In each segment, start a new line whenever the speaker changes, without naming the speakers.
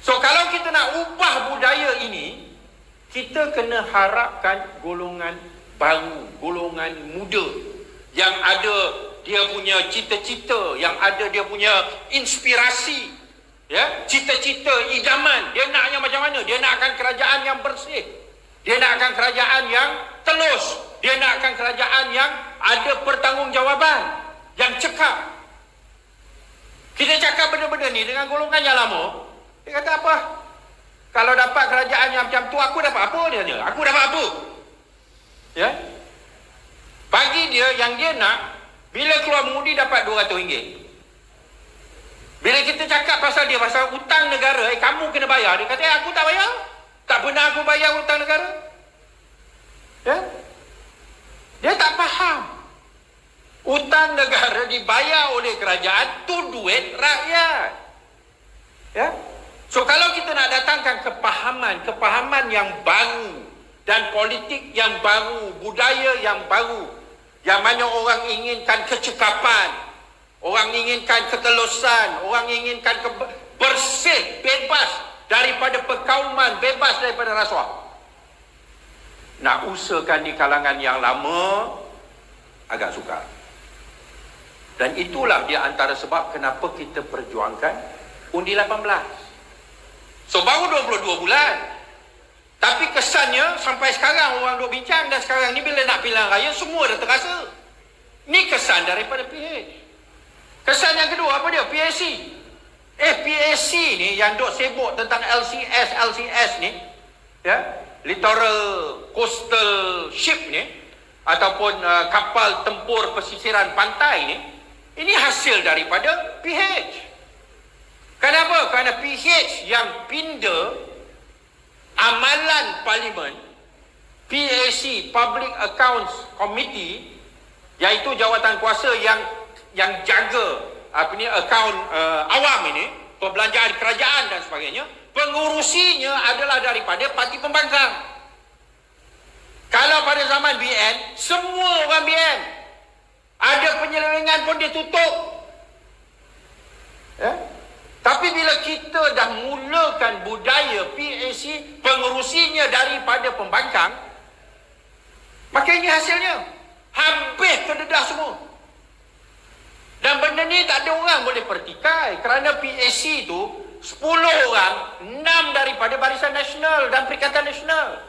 So kalau kita nak ubah budaya ini, kita kena harapkan golongan baru, golongan muda yang ada dia punya cita-cita, yang ada dia punya inspirasi, ya, cita-cita idaman. Dia naknya macam mana? Dia nakkan kerajaan yang bersih, dia nakkan kerajaan yang telus, dia nakkan kerajaan yang ada pertanggungjawaban, yang cekap. Kita cakap benda-benda ni dengan golongan yang lama, dia kata apa? Kalau dapat kerajaan yang macam tu, aku dapat apa? Dia tanya, aku dapat apa? Ya? Bagi dia, yang dia nak, bila keluar mengundi dapat RM200. Bila kita cakap pasal dia, pasal hutang negara, kamu kena bayar. Dia kata, aku tak bayar. Tak pernah aku bayar hutang negara. Ya? Dia tak faham. Hutang negara dibayar oleh kerajaan, tu duit rakyat. Ya? So kalau kita nak datangkan kepahaman yang baru dan politik yang baru, budaya yang baru, yang mana orang inginkan kecekapan, orang inginkan ketelusan, orang inginkan bersih, bebas daripada perkauman, bebas daripada rasuah. Nak usahakan di kalangan yang lama agak sukar. Dan itulah di antara sebab kenapa kita perjuangkan undi 18. So baru 22 bulan. Tapi kesannya sampai sekarang orang duk bincang, dan sekarang ni bila nak pilihan raya semua dah terasa. Ni kesan daripada PH. Kesan yang kedua apa dia? PAC. PAC ni yang duk sibuk tentang LCS ni, ya, Littoral Coastal Ship ni, ataupun kapal tempur pesisiran pantai ni, ini hasil daripada PH. Kenapa? Kerana PH yang pinda amalan parlimen, PAC, Public Accounts Committee, iaitu jawatan kuasa yang jaga akaun awam ini, perbelanjaan kerajaan dan sebagainya, pengurusinya adalah daripada parti pembangkang. Kalau pada zaman BN, semua orang BN, ada penyelewengan pun dia tutup. Ya? Tapi bila kita dah mulakan budaya PAC, pengurusinya daripada pembangkang, maka ini hasilnya. Habis terdedah semua. Dan benda ni tak ada orang boleh pertikai. Kerana PAC tu 10 orang, 6 daripada Barisan Nasional dan Perikatan Nasional,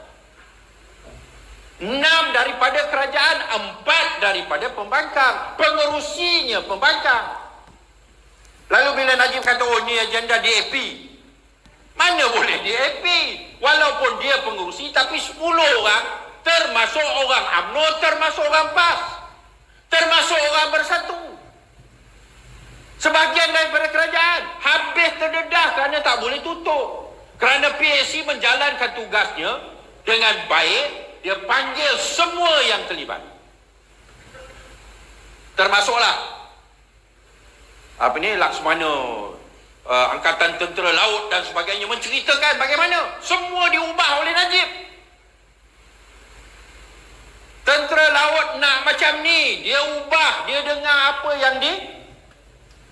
6 daripada kerajaan, 4 daripada pembangkang. Pengerusinya pembangkang. Lalu bila Najib kata, oh ni agenda DAP, mana boleh DAP? Walaupun dia pengurusi, tapi 10 orang, termasuk orang UMNO, termasuk orang PAS, termasuk orang Bersatu, sebahagian daripada kerajaan, habis terdedah kerana tak boleh tutup. Kerana PAC menjalankan tugasnya dengan baik, dia panggil semua yang terlibat, termasuklah Laksmana, Angkatan Tentera Laut dan sebagainya, menceritakan bagaimana semua diubah oleh Najib. Tentera Laut nak macam ni, dia ubah, dia dengar apa yang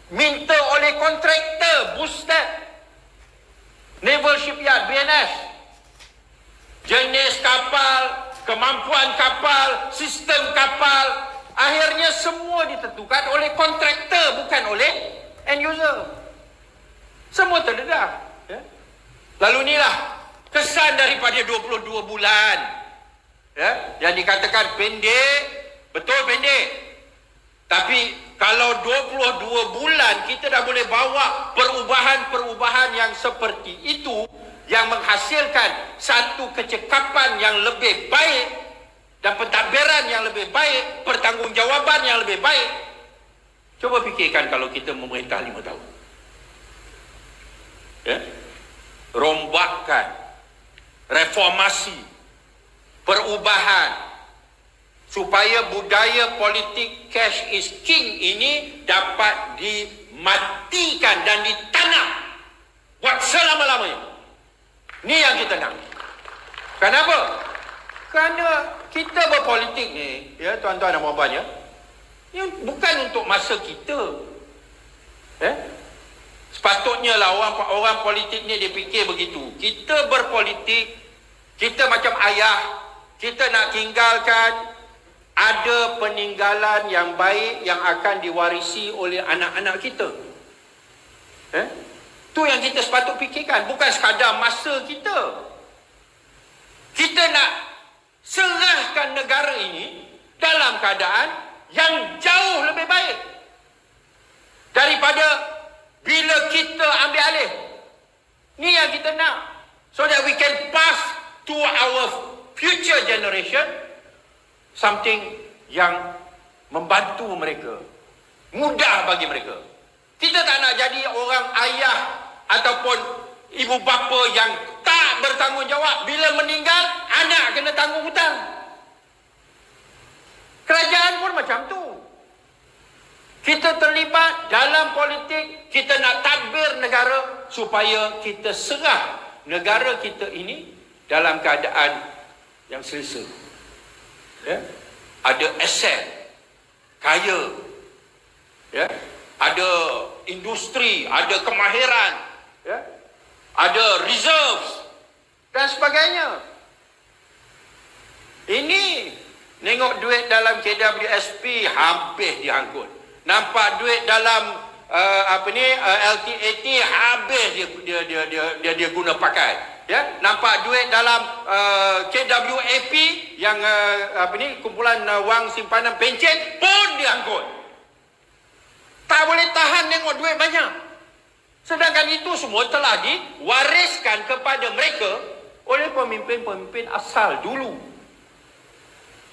diminta oleh kontraktor Bustad, Naval Shipyard, BNS. Jenis kapal, kemampuan kapal, sistem kapal, akhirnya semua ditentukan oleh kontraktor, bukan oleh end user. Semua terdedah. Ya? Lalu inilah kesan daripada 22 bulan. Ya? Yang dikatakan pendek, betul pendek. Tapi kalau 22 bulan kita dah boleh bawa perubahan-perubahan yang seperti itu, yang menghasilkan satu kecekapan yang lebih baik, dan pentadbiran yang lebih baik, pertanggungjawaban yang lebih baik. Cuba fikirkan kalau kita memerintah 5 tahun. Ya? Rombakan, reformasi, perubahan, supaya budaya politik cash is king ini dapat dimatikan dan ditanam buat selama-lamanya. Ini yang kita nak. Kenapa? Kerana kita berpolitik ni, ya tuan-tuan dan puan-puan, ya, ini bukan untuk masa kita. Sepatutnya lah orang politik ni dia fikir begitu. Kita berpolitik, kita macam ayah, kita nak tinggalkan ada peninggalan yang baik yang akan diwarisi oleh anak-anak kita. Tu yang kita sepatut fikirkan, bukan sekadar masa kita. Kita nak serahkan negara ini dalam keadaan yang jauh lebih baik daripada bila kita ambil alih. Ni yang kita nak, so that we can pass to our future generation something yang membantu mereka, mudah bagi mereka. Kita tak nak jadi orang ayah ataupun ibu bapa yang tak bertanggungjawab. Bila meninggal, anak kena tanggung hutang. Kerajaan pun macam tu. Kita terlibat dalam politik, kita nak tadbir negara supaya kita serah negara kita ini dalam keadaan yang selesa. Ada aset, kaya, ada industri, ada kemahiran, ada reserves dan sebagainya. Ini nengok duit dalam KWSP hampir diangkut. Nampak duit dalam LTAT habis dia guna pakai. Nampak duit dalam KWAP yang kumpulan wang simpanan pencen pun diangkut. Tak boleh tahan tengok duit banyak. Sedangkan itu semua telah diwariskan kepada mereka oleh pemimpin-pemimpin asal dulu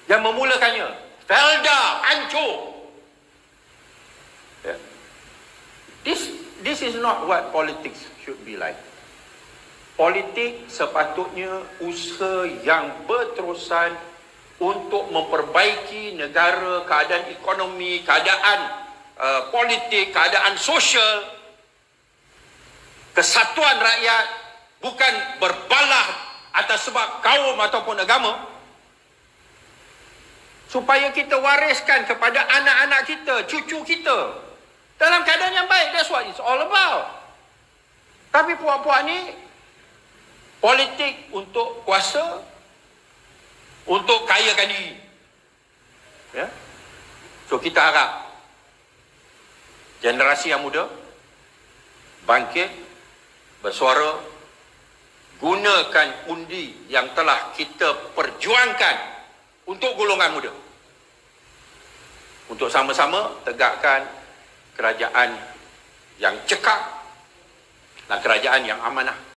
yang memulakannya. Felda hancur. This is not what politics should be like. Politik sepatutnya usaha yang berterusan untuk memperbaiki negara, keadaan ekonomi, keadaan politik, keadaan sosial, kesatuan rakyat, bukan berbalah atas sebab kaum ataupun agama, supaya kita wariskan kepada anak-anak kita, cucu kita dalam keadaan yang baik. That's what it's all about. Tapi puak-puak ni politik untuk kuasa, untuk kayakan diri. So kita harap generasi yang muda bangkit, bersuara, gunakan undi yang telah kita perjuangkan untuk golongan muda, untuk sama-sama tegakkan kerajaan yang cekap dan kerajaan yang amanah.